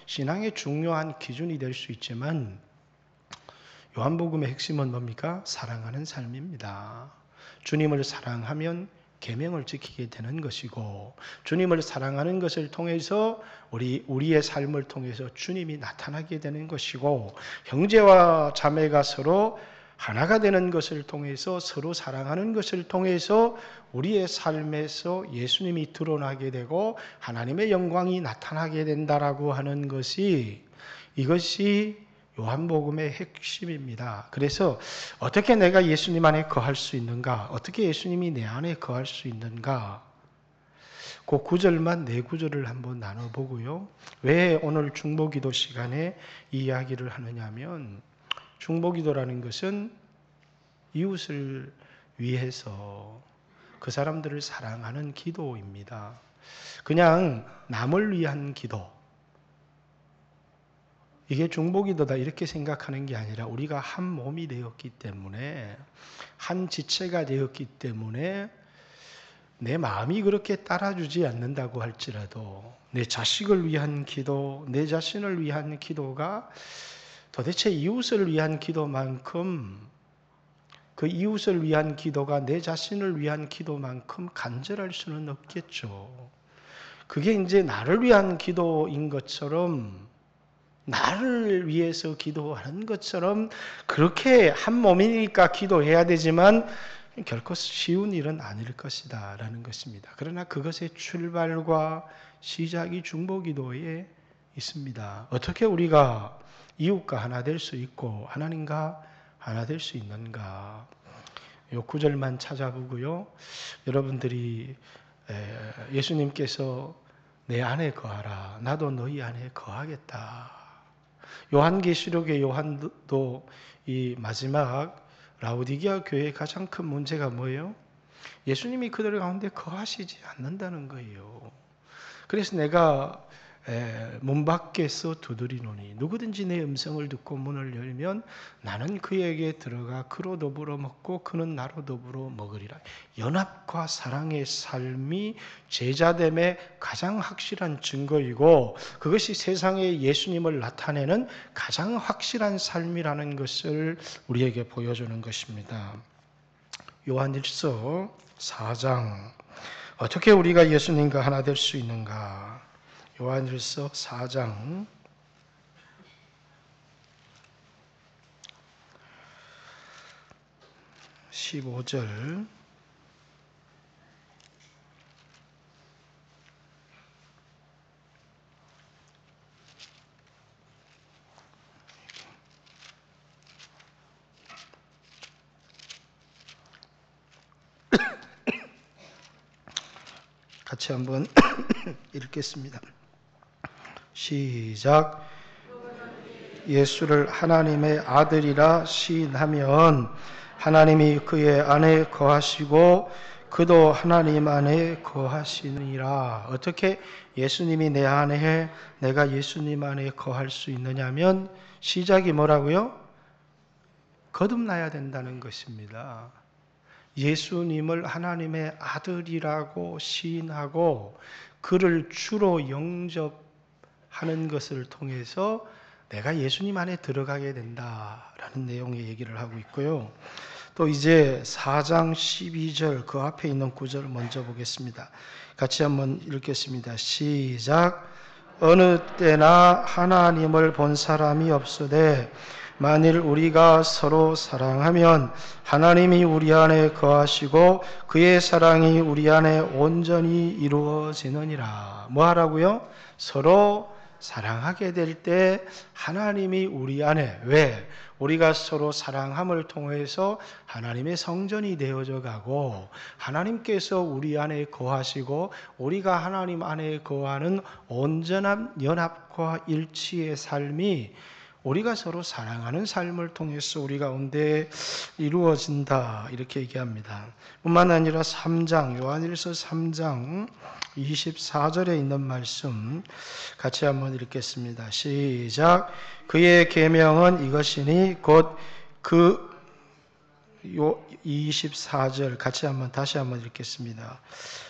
신앙의 중요한 기준이 될 수 있지만 요한복음의 핵심은 뭡니까? 사랑하는 삶입니다. 주님을 사랑하면 계명을 지키게 되는 것이고, 주님을 사랑하는 것을 통해서 우리의 삶을 통해서 주님이 나타나게 되는 것이고, 형제와 자매가 서로 하나가 되는 것을 통해서, 서로 사랑하는 것을 통해서 우리의 삶에서 예수님이 드러나게 되고 하나님의 영광이 나타나게 된다라고 하는 것이, 이것이 요한복음의 핵심입니다. 그래서 어떻게 내가 예수님 안에 거할 수 있는가? 어떻게 예수님이 내 안에 거할 수 있는가? 그 구절만 네 구절을 한번 나눠보고요. 왜 오늘 중보기도 시간에 이 이야기를 하느냐면, 중보기도라는 것은 이웃을 위해서 그 사람들을 사랑하는 기도입니다. 그냥 남을 위한 기도, 이게 중보기도다 이렇게 생각하는 게 아니라, 우리가 한 몸이 되었기 때문에, 한 지체가 되었기 때문에 내 마음이 그렇게 따라주지 않는다고 할지라도 내 자식을 위한 기도, 내 자신을 위한 기도가 도대체 이웃을 위한 기도만큼, 그 이웃을 위한 기도가 내 자신을 위한 기도만큼 간절할 수는 없겠죠. 그게 이제 나를 위한 기도인 것처럼, 나를 위해서 기도하는 것처럼, 그렇게 한 몸이니까 기도해야 되지만 결코 쉬운 일은 아닐 것이다 라는 것입니다. 그러나 그것의 출발과 시작이 중보기도에 있습니다. 어떻게 우리가 이웃과 하나 될 수 있고 하나님과 하나 될 수 있는가? 이 구절만 찾아보고요. 여러분들이 예수님께서 내 안에 거하라, 나도 너희 안에 거하겠다. 요한계시록의 요한도 이 마지막 라오디게아 교회의 가장 큰 문제가 뭐예요? 예수님이 그들 가운데 거하시지 않는다는 거예요. 그래서 내가 문 밖에서 두드리노니 누구든지 내 음성을 듣고 문을 열면 나는 그에게 들어가 그로 더불어 먹고 그는 나로 더불어 먹으리라. 연합과 사랑의 삶이 제자됨의 가장 확실한 증거이고, 그것이 세상에 예수님을 나타내는 가장 확실한 삶이라는 것을 우리에게 보여주는 것입니다. 요한일서 4장, 어떻게 우리가 예수님과 하나 될 수 있는가? 요한일서 4장 15절, 같이 한번 읽겠습니다. 시작. 예수를 하나님의 아들이라 시인하면 하나님이 그의 안에 거하시고 그도 하나님 안에 거하시니라. 어떻게 예수님이 내 안에, 내가 예수님 안에 거할 수 있느냐면, 시작이 뭐라고요? 거듭나야 된다는 것입니다. 예수님을 하나님의 아들이라고 시인하고 그를 주로 영접하는 것을 통해서 내가 예수님 안에 들어가게 된다라는 내용의 얘기를 하고 있고요. 또 이제 4장 12절 그 앞에 있는 구절을 먼저 보겠습니다. 같이 한번 읽겠습니다. 시작. 어느 때나 하나님을 본 사람이 없으되 만일 우리가 서로 사랑하면 하나님이 우리 안에 거하시고 그의 사랑이 우리 안에 온전히 이루어지느니라. 뭐 하라고요? 서로 사랑하게 될 때 하나님이 우리 안에, 왜? 우리가 서로 사랑함을 통해서 하나님의 성전이 되어져 가고 하나님께서 우리 안에 거하시고 우리가 하나님 안에 거하는 온전한 연합과 일치의 삶이 우리가 서로 사랑하는 삶을 통해서 우리 가운데 이루어진다, 이렇게 얘기합니다. 뿐만 아니라 3장, 요한일서 3장 24절에 있는 말씀 같이 한번 읽겠습니다. 시작. 그의 계명은 이것이니 곧 그 24절 같이 한번 다시 한번 읽겠습니다.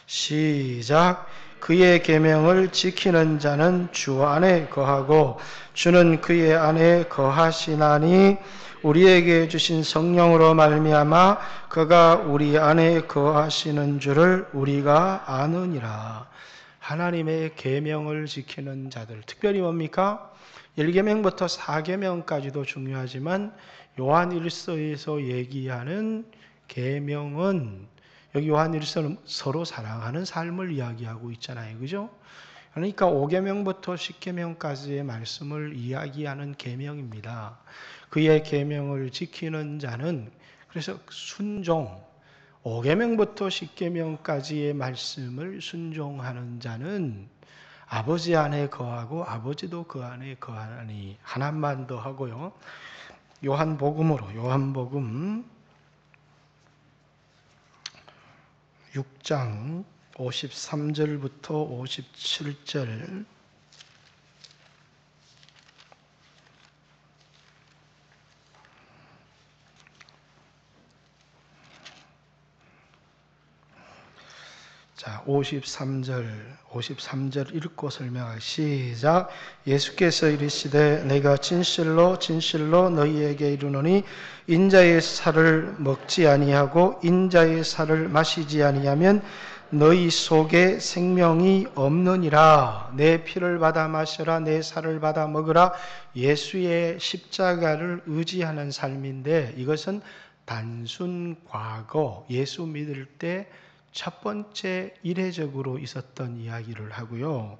시작. 그의 계명을 지키는 자는 주 안에 거하고 주는 그의 안에 거하시나니 우리에게 주신 성령으로 말미암아 그가 우리 안에 거하시는 줄을 우리가 아느니라. 하나님의 계명을 지키는 자들, 특별히 뭡니까? 1계명부터 4계명까지도 중요하지만 요한 1서에서 얘기하는 계명은, 여기 요한 1서는 서로 사랑하는 삶을 이야기하고 있잖아요. 그죠? 그러니까 5계명부터 10계명까지의 말씀을 이야기하는 계명입니다. 그의 계명을 지키는 자는, 그래서 순종, 5계명부터 10계명까지의 말씀을 순종하는 자는 아버지 안에 거하고 아버지도 그 안에 거하니. 하나만 더 하고요. 요한복음 6장 53절부터 57절. 자, 53절 읽고 설명하기 시작. 예수께서 이르시되 내가 진실로 진실로 너희에게 이르노니 인자의 살을 먹지 아니하고 인자의 살을 마시지 아니하면 너희 속에 생명이 없느니라. 내 피를 받아 마셔라, 내 살을 받아 먹으라. 예수의 십자가를 의지하는 삶인데, 이것은 단순 과거, 예수 믿을 때 첫 번째 이례적으로 있었던 이야기를 하고요.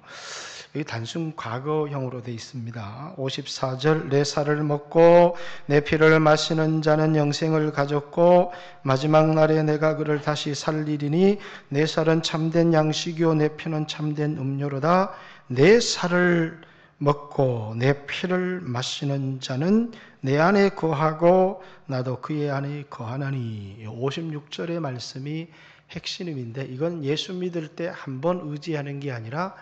여기 단순 과거형으로 되어 있습니다. 54절, 내 살을 먹고 내 피를 마시는 자는 영생을 가졌고 마지막 날에 내가 그를 다시 살리리니 내 살은 참된 양식이요 내 피는 참된 음료로다. 내 살을 먹고 내 피를 마시는 자는 내 안에 거하고 나도 그의 안에 거하나니. 56절의 말씀이 핵심인데, 이건 예수 믿을 때 한 번 의지하는 게 아니라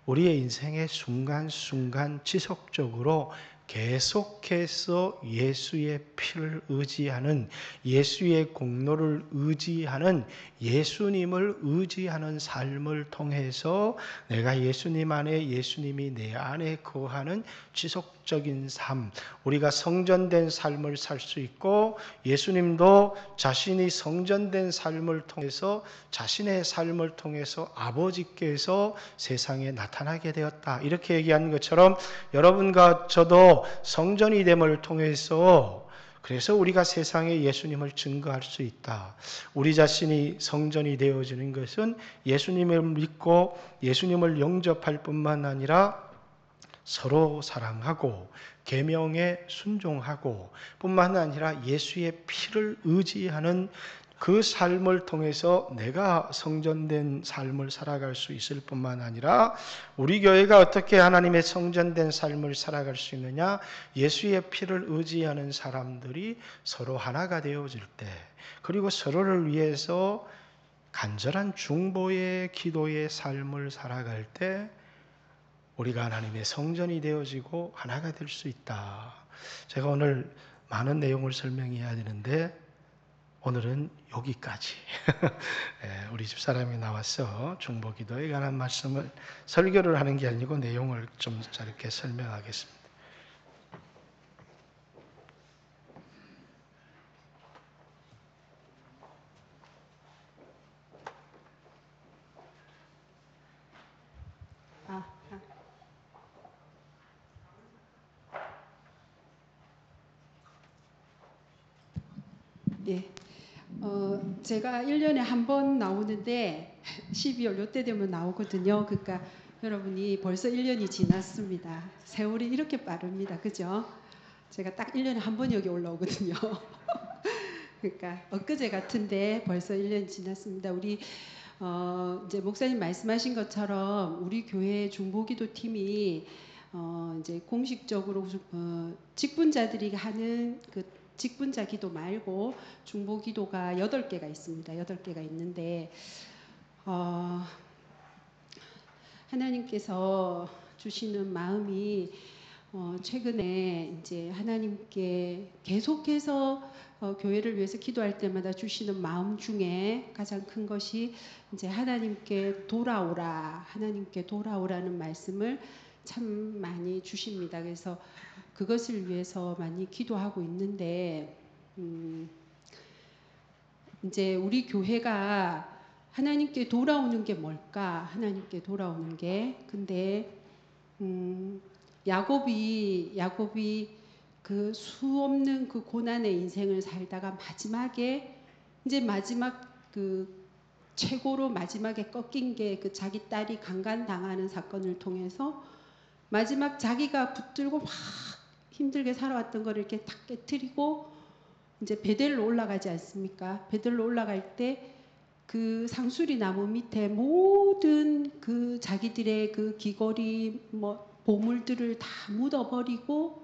우리의 인생의 순간순간 지속적으로 계속해서 예수의 피를 의지하는, 예수의 공로를 의지하는, 예수님을 의지하는 삶을 통해서 내가 예수님 안에, 예수님이 내 안에 거하는 지속적인 삶, 우리가 성전된 삶을 살 수 있고, 예수님도 자신이 성전된 삶을 통해서, 자신의 삶을 통해서 아버지께서 세상에 나타나게 되었다, 이렇게 얘기하는 것처럼 여러분과 저도 성전이 됨을 통해서, 그래서 우리가 세상에 예수님을 증거할 수 있다. 우리 자신이 성전이 되어지는 것은 예수님을 믿고 예수님을 영접할 뿐만 아니라 서로 사랑하고 계명에 순종하고 뿐만 아니라 예수의 피를 의지하는 그 삶을 통해서 내가 성전된 삶을 살아갈 수 있을 뿐만 아니라, 우리 교회가 어떻게 하나님의 성전된 삶을 살아갈 수 있느냐? 예수의 피를 의지하는 사람들이 서로 하나가 되어질 때, 그리고 서로를 위해서 간절한 중보의 기도의 삶을 살아갈 때 우리가 하나님의 성전이 되어지고 하나가 될 수 있다. 제가 오늘 많은 내용을 설명해야 되는데 오늘은 여기까지. 우리 집사람이 나와서 중보기도에 관한 말씀을 설교를 하는 게 아니고 내용을 좀 짧게 설명하겠습니다. 예. 제가 1년에 한 번 나오는데 12월 요때 되면 나오거든요. 그러니까 여러분이 벌써 1년이 지났습니다. 세월이 이렇게 빠릅니다. 그죠? 제가 딱 1년에 한 번 여기 올라오거든요. 그러니까 엊그제 같은데 벌써 1년이 지났습니다. 우리 이제 목사님 말씀하신 것처럼 우리 교회 중보기도 팀이 이제 공식적으로 직분자들이 하는 그 직분자 기도 말고 중보 기도가 8개가 있습니다. 8개가 있는데 하나님께서 주시는 마음이 최근에 이제 하나님께 계속해서 교회를 위해서 기도할 때마다 주시는 마음 중에 가장 큰 것이 이제 하나님께 돌아오라, 하나님께 돌아오라는 말씀을 참 많이 주십니다. 그래서 그것을 위해서 많이 기도하고 있는데, 이제 우리 교회가 하나님께 돌아오는 게 뭘까? 하나님께 돌아오는 게. 근데 야곱이 그 수없는 그 고난의 인생을 살다가 마지막에 이제 마지막 그 최고로 마지막에 꺾인 게 그 자기 딸이 강간당하는 사건을 통해서 마지막 자기가 붙들고 막 힘들게 살아왔던 거를 이렇게 탁 깨트리고 이제 베델로 올라가지 않습니까? 베델로 올라갈 때 그 상수리 나무 밑에 모든 그 자기들의 그 귀걸이 뭐 보물들을 다 묻어버리고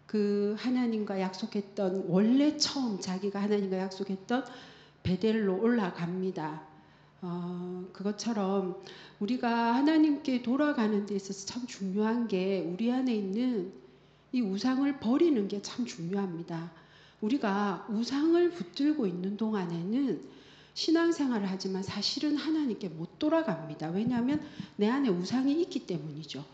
그 하나님과 약속했던 원래 처음 자기가 하나님과 약속했던 베델로 올라갑니다. 그것처럼 우리가 하나님께 돌아가는 데 있어서 참 중요한 게 우리 안에 있는 이 우상을 버리는 게 참 중요합니다. 우리가 우상을 붙들고 있는 동안에는 신앙생활을 하지만 사실은 하나님께 못 돌아갑니다. 왜냐하면 내 안에 우상이 있기 때문이죠.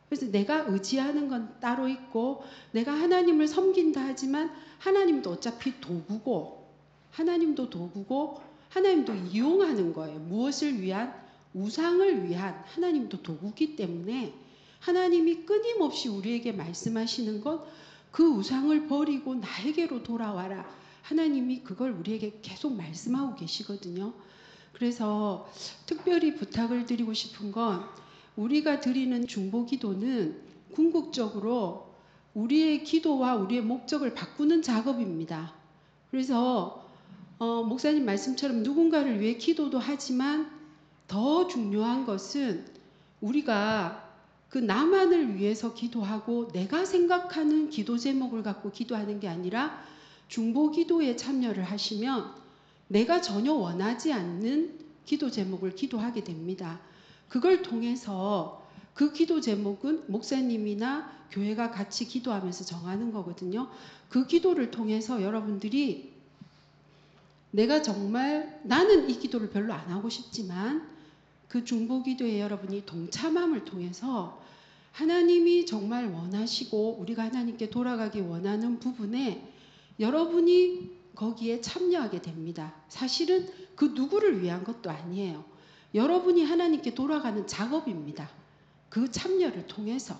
그래서 내가 의지하는 건 따로 있고 내가 하나님을 섬긴다 하지만 하나님도 어차피 도구고 하나님도 이용하는 거예요. 무엇을 위한? 우상을 위한 하나님도 도구기 때문에 하나님이 끊임없이 우리에게 말씀하시는 건 그 우상을 버리고 나에게로 돌아와라. 하나님이 그걸 우리에게 계속 말씀하고 계시거든요. 그래서 특별히 부탁을 드리고 싶은 건 우리가 드리는 중보기도는 궁극적으로 우리의 기도와 우리의 목적을 바꾸는 작업입니다. 그래서 목사님 말씀처럼 누군가를 위해 기도도 하지만 더 중요한 것은 우리가 그 나만을 위해서 기도하고 내가 생각하는 기도 제목을 갖고 기도하는 게 아니라 중보기도에 참여를 하시면 내가 전혀 원하지 않는 기도 제목을 기도하게 됩니다. 그걸 통해서 그 기도 제목은 목사님이나 교회가 같이 기도하면서 정하는 거거든요. 그 기도를 통해서 여러분들이 내가 정말 나는 이 기도를 별로 안 하고 싶지만 그 중보기도에 여러분이 동참함을 통해서 하나님이 정말 원하시고 우리가 하나님께 돌아가기 원하는 부분에 여러분이 거기에 참여하게 됩니다. 사실은 그 누구를 위한 것도 아니에요. 여러분이 하나님께 돌아가는 작업입니다. 그 참여를 통해서.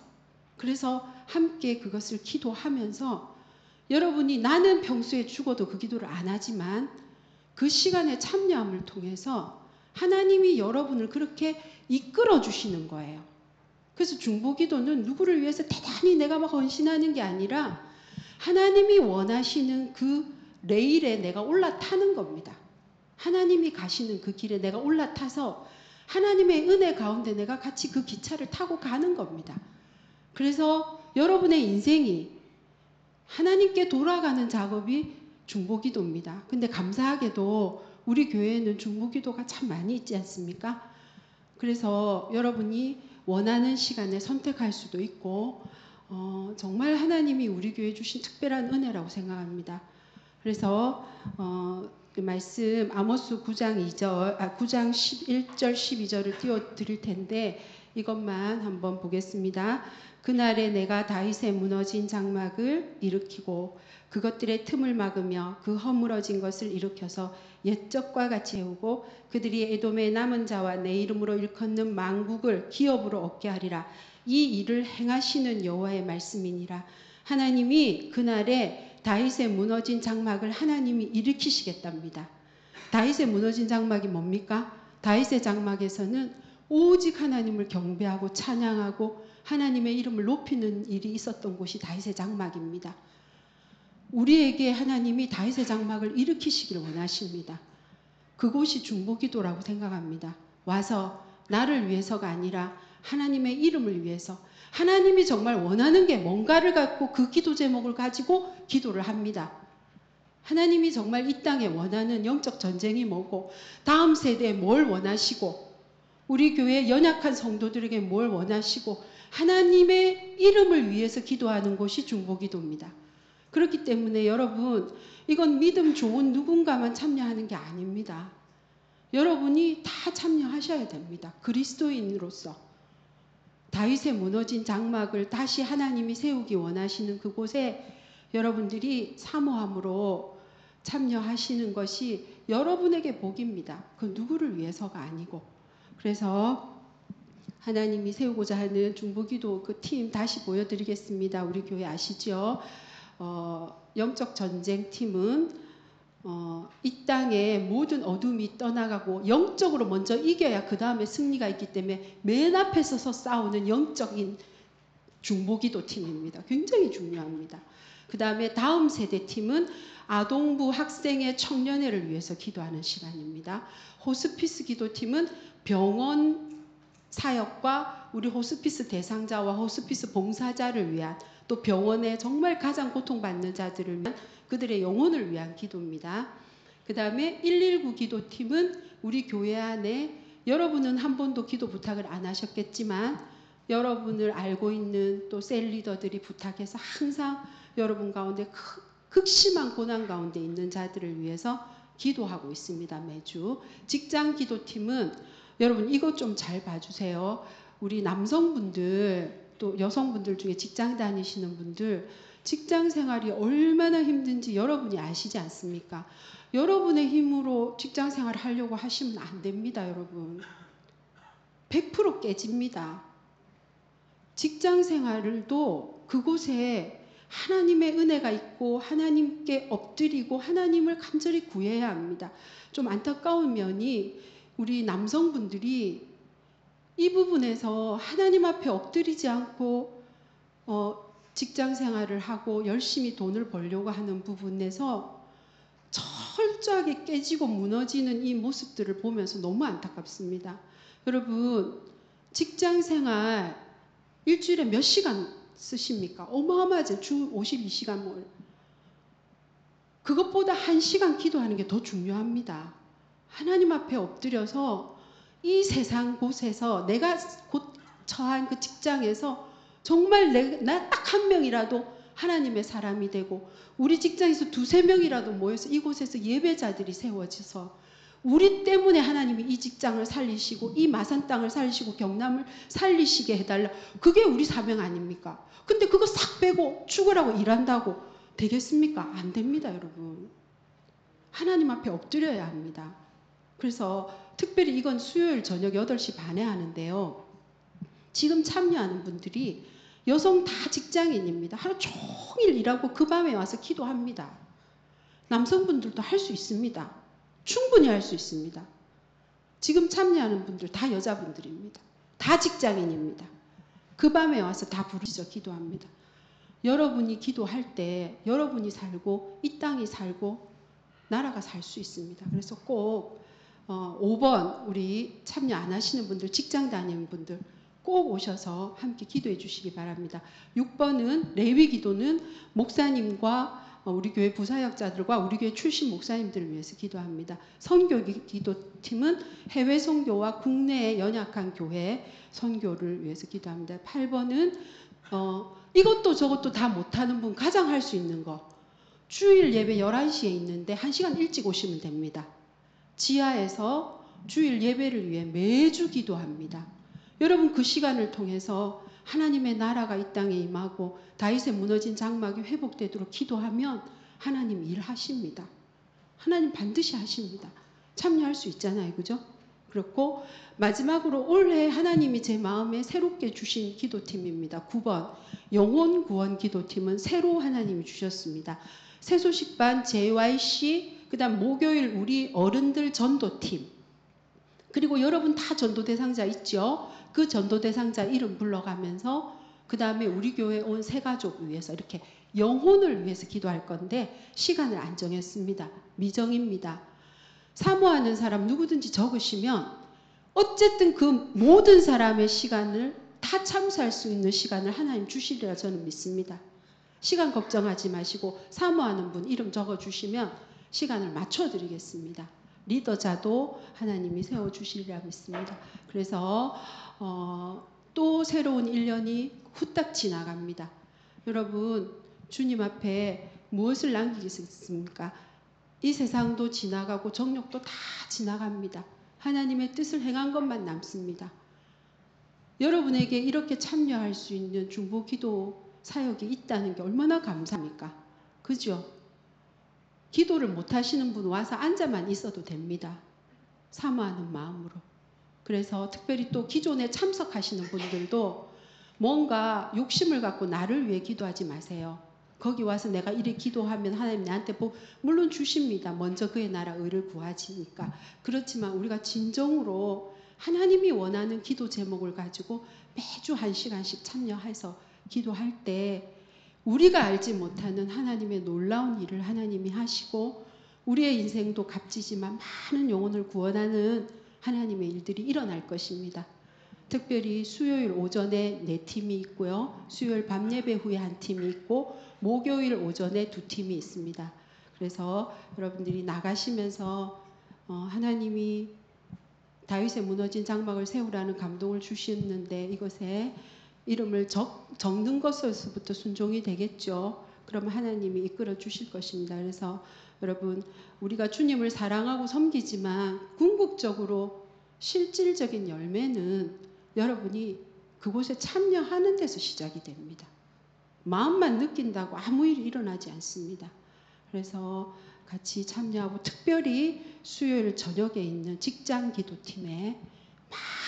그래서 함께 그것을 기도하면서 여러분이 나는 평소에 죽어도 그 기도를 안 하지만 그 시간에 참여함을 통해서 하나님이 여러분을 그렇게 이끌어 주시는 거예요. 그래서 중보기도는 누구를 위해서 대단히 내가 막 헌신하는 게 아니라 하나님이 원하시는 그 레일에 내가 올라타는 겁니다. 하나님이 가시는 그 길에 내가 올라타서 하나님의 은혜 가운데 내가 같이 그 기차를 타고 가는 겁니다. 그래서 여러분의 인생이 하나님께 돌아가는 작업이 중보기도입니다. 근데 감사하게도 우리 교회에는 중보기도가 참 많이 있지 않습니까? 그래서 여러분이 원하는 시간에 선택할 수도 있고 정말 하나님이 우리 교회에 주신 특별한 은혜라고 생각합니다. 그래서 그 말씀 아모스 9장 11절 12절을 띄워드릴 텐데 이것만 한번 보겠습니다. 그날에 내가 다윗의 무너진 장막을 일으키고 그것들의 틈을 막으며 그 허물어진 것을 일으켜서 옛적과 같이 해오고 그들이 에돔의 남은 자와 내 이름으로 일컫는 만국을 기업으로 얻게 하리라. 이 일을 행하시는 여호와의 말씀이니라. 하나님이 그날에 다윗의 무너진 장막을 하나님이 일으키시겠답니다. 다윗의 무너진 장막이 뭡니까? 다윗의 장막에서는 오직 하나님을 경배하고 찬양하고 하나님의 이름을 높이는 일이 있었던 곳이 다윗의 장막입니다. 우리에게 하나님이 다윗의 장막을 일으키시기를 원하십니다. 그곳이 중보기도라고 생각합니다. 와서 나를 위해서가 아니라 하나님의 이름을 위해서 하나님이 정말 원하는 게 뭔가를 갖고 그 기도 제목을 가지고 기도를 합니다. 하나님이 정말 이 땅에 원하는 영적 전쟁이 뭐고 다음 세대에 뭘 원하시고 우리 교회 연약한 성도들에게 뭘 원하시고 하나님의 이름을 위해서 기도하는 곳이 중보기도입니다. 그렇기 때문에 여러분, 이건 믿음 좋은 누군가만 참여하는 게 아닙니다. 여러분이 다 참여하셔야 됩니다. 그리스도인으로서 다윗의 무너진 장막을 다시 하나님이 세우기 원하시는 그곳에 여러분들이 사모함으로 참여하시는 것이 여러분에게 복입니다. 그 누구를 위해서가 아니고. 그래서 하나님이 세우고자 하는 중보기도 그 팀 다시 보여드리겠습니다. 우리 교회 아시죠? 영적 전쟁 팀은 이 땅에 모든 어둠이 떠나가고 영적으로 먼저 이겨야 그 다음에 승리가 있기 때문에 맨 앞에 서서 싸우는 영적인 중보기도 팀입니다. 굉장히 중요합니다. 그 다음에 다음 세대 팀은 아동부 학생의 청년회를 위해서 기도하는 시간입니다. 호스피스 기도팀은 병원 사역과 우리 호스피스 대상자와 호스피스 봉사자를 위한, 또 병원에 정말 가장 고통받는 자들을 위한, 그들의 영혼을 위한 기도입니다. 그 다음에 119 기도팀은 우리 교회 안에 여러분은 한 번도 기도 부탁을 안 하셨겠지만 여러분을 알고 있는 또 셀 리더들이 부탁해서 항상 여러분 가운데 극심한 고난 가운데 있는 자들을 위해서 기도하고 있습니다. 매주. 직장 기도팀은 여러분 이것 좀 잘 봐주세요. 우리 남성분들 또 여성분들 중에 직장 다니시는 분들 직장 생활이 얼마나 힘든지 여러분이 아시지 않습니까? 여러분의 힘으로 직장 생활을 하려고 하시면 안 됩니다. 여러분 100% 깨집니다. 직장 생활도 그곳에 하나님의 은혜가 있고 하나님께 엎드리고 하나님을 간절히 구해야 합니다. 좀 안타까운 면이 우리 남성분들이 이 부분에서 하나님 앞에 엎드리지 않고 직장 생활을 하고 열심히 돈을 벌려고 하는 부분에서 철저하게 깨지고 무너지는 이 모습들을 보면서 너무 안타깝습니다. 여러분 직장 생활 일주일에 몇 시간 쓰십니까? 어마어마하죠. 주 52시간 뭘. 그것보다 1시간 기도하는 게 더 중요합니다. 하나님 앞에 엎드려서 이 세상 곳에서 내가 곧 처한 그 직장에서 정말 나 딱 한 명이라도 하나님의 사람이 되고 우리 직장에서 2-3명이라도 모여서 이곳에서 예배자들이 세워져서 우리 때문에 하나님이 이 직장을 살리시고 이 마산 땅을 살리시고 경남을 살리시게 해달라. 그게 우리 사명 아닙니까? 근데 그거 싹 빼고 죽으라고 일한다고 되겠습니까? 안 됩니다, 여러분. 하나님 앞에 엎드려야 합니다. 그래서 특별히 이건 수요일 저녁 8시 반에 하는데요. 지금 참여하는 분들이 여성 다 직장인입니다. 하루 종일 일하고 그 밤에 와서 기도합니다. 남성분들도 할 수 있습니다. 충분히 할 수 있습니다. 지금 참여하는 분들 다 여자분들입니다. 다 직장인입니다. 그 밤에 와서 다 부르짖어 기도합니다. 여러분이 기도할 때 여러분이 살고 이 땅이 살고 나라가 살 수 있습니다. 그래서 꼭 5번 우리 참여 안 하시는 분들, 직장 다니는 분들 꼭 오셔서 함께 기도해 주시기 바랍니다. 6번은 레위 기도는 목사님과 우리 교회 부사역자들과 우리 교회 출신 목사님들을 위해서 기도합니다. 선교 기도팀은 해외 선교와 국내에 연약한 교회 선교를 위해서 기도합니다. 8번은 이것도 저것도 다 못하는 분 가장 할 수 있는 거 주일 예배 11시에 있는데 1시간 일찍 오시면 됩니다. 지하에서 주일 예배를 위해 매주 기도합니다. 여러분 그 시간을 통해서 하나님의 나라가 이 땅에 임하고 다윗의 무너진 장막이 회복되도록 기도하면 하나님 일하십니다. 하나님 반드시 하십니다. 참여할 수 있잖아요. 그죠? 그렇고 마지막으로 올해 하나님이 제 마음에 새롭게 주신 기도팀입니다. 9번 영혼 구원 기도팀은 새로 하나님이 주셨습니다. 새소식반 JYC 그 다음 목요일 우리 어른들 전도팀 그리고 여러분 다 전도 대상자 있죠? 그 전도 대상자 이름 불러가면서 그 다음에 우리 교회 온 새 가족을 위해서 이렇게 영혼을 위해서 기도할 건데 시간을 안 정했습니다. 미정입니다. 사모하는 사람 누구든지 적으시면 어쨌든 그 모든 사람의 시간을 다 참수할 수 있는 시간을 하나님 주시리라 저는 믿습니다. 시간 걱정하지 마시고 사모하는 분 이름 적어주시면 시간을 맞춰드리겠습니다. 리더자도 하나님이 세워주시리라 믿습니다. 그래서 또 새로운 1년이 후딱 지나갑니다. 여러분, 주님 앞에 무엇을 남기겠습니까? 이 세상도 지나가고 정욕도 다 지나갑니다. 하나님의 뜻을 행한 것만 남습니다. 여러분에게 이렇게 참여할 수 있는 중보기도 사역이 있다는 게 얼마나 감사합니까? 그죠? 기도를 못하시는 분 와서 앉아만 있어도 됩니다. 사모하는 마음으로. 그래서 특별히 또 기존에 참석하시는 분들도 뭔가 욕심을 갖고 나를 위해 기도하지 마세요. 거기 와서 내가 이렇게 기도하면 하나님 나한테 물론 주십니다. 먼저 그의 나라 의를 구하지니까. 그렇지만 우리가 진정으로 하나님이 원하는 기도 제목을 가지고 매주 1시간씩 참여해서 기도할 때 우리가 알지 못하는 하나님의 놀라운 일을 하나님이 하시고 우리의 인생도 값지지만 많은 영혼을 구원하는 하나님의 일들이 일어날 것입니다. 특별히 수요일 오전에 4팀이 있고요. 수요일 밤 예배 후에 1팀이 있고 목요일 오전에 2팀이 있습니다. 그래서 여러분들이 나가시면서 하나님이 다윗의 무너진 장막을 세우라는 감동을 주셨는데 이것에 이름을 적는 것에서부터 순종이 되겠죠. 그러면 하나님이 이끌어 주실 것입니다. 그래서 여러분 우리가 주님을 사랑하고 섬기지만 궁극적으로 실질적인 열매는 여러분이 그곳에 참여하는 데서 시작이 됩니다. 마음만 느낀다고 아무 일이 일어나지 않습니다. 그래서 같이 참여하고 특별히 수요일 저녁에 있는 직장 기도팀에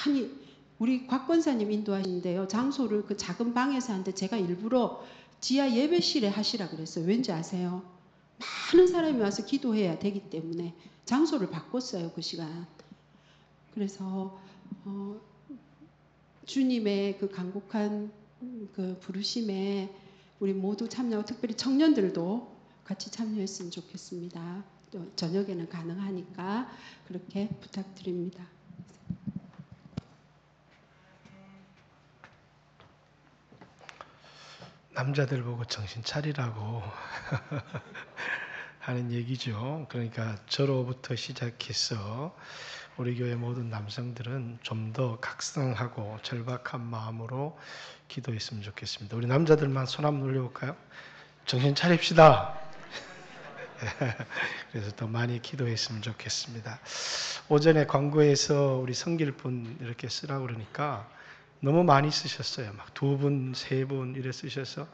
많이 우리 곽 권사님 인도하시는데요. 장소를 그 작은 방에서 하는데 제가 일부러 지하 예배실에 하시라 그랬어요. 왠지 아세요? 많은 사람이 와서 기도해야 되기 때문에 장소를 바꿨어요. 그 시간. 그래서 주님의 그 간곡한 그 부르심에 우리 모두 참여하고 특별히 청년들도 같이 참여했으면 좋겠습니다. 또 저녁에는 가능하니까 그렇게 부탁드립니다. 남자들 보고 정신 차리라고 하는 얘기죠. 그러니까 저로부터 시작해서 우리 교회 모든 남성들은 좀 더 각성하고 절박한 마음으로 기도했으면 좋겠습니다. 우리 남자들만 손 한번 올려볼까요? 정신 차립시다. 그래서 더 많이 기도했으면 좋겠습니다. 오전에 광고에서 우리 성길분 이렇게 쓰라고 그러니까 너무 많이 쓰셨어요. 막 2분, 3분 이래 쓰셔서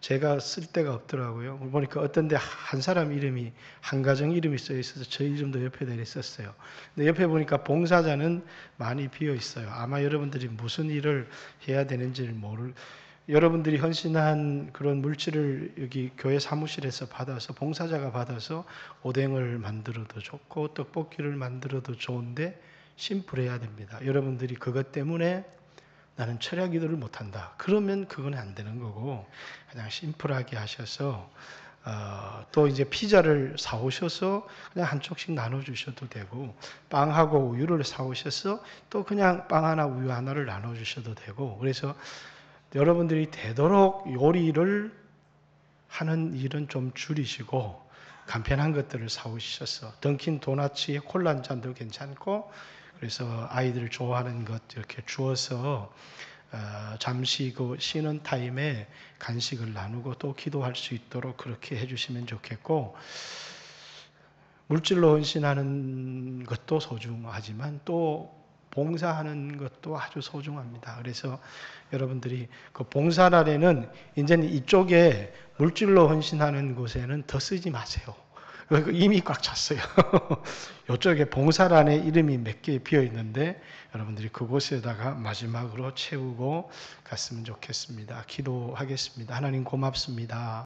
제가 쓸 데가 없더라고요. 보니까 어떤 데 한 사람 이름이, 한 가정 이름이 써 있어서 저 이름도 옆에다 썼어요. 근데 옆에 보니까 봉사자는 많이 비어 있어요. 아마 여러분들이 무슨 일을 해야 되는지를 여러분들이 헌신한 그런 물질을 여기 교회 사무실에서 받아서 봉사자가 받아서 오뎅을 만들어도 좋고 떡볶이를 만들어도 좋은데 심플해야 됩니다. 여러분들이 그것 때문에 나는 철야 기도를 못한다. 그러면 그건 안 되는 거고 그냥 심플하게 하셔서 또 이제 피자를 사오셔서 그냥 한 쪽씩 나눠주셔도 되고 빵하고 우유를 사오셔서 또 그냥 빵 하나 우유 하나를 나눠주셔도 되고 그래서 여러분들이 되도록 요리를 하는 일은 좀 줄이시고 간편한 것들을 사오셔서 던킨 도너츠에 콜라 한 잔도 괜찮고 그래서 아이들 좋아하는 것 이렇게 주어서 잠시 그 쉬는 타임에 간식을 나누고 또 기도할 수 있도록 그렇게 해주시면 좋겠고 물질로 헌신하는 것도 소중하지만 또 봉사하는 것도 아주 소중합니다. 그래서 여러분들이 그 봉사날에는 이제는 이쪽에 물질로 헌신하는 곳에는 더 쓰지 마세요. 이미 꽉 찼어요. 이쪽에 봉사란에 이름이 몇 개 비어 있는데 여러분들이 그곳에다가 마지막으로 채우고 갔으면 좋겠습니다. 기도하겠습니다. 하나님 고맙습니다.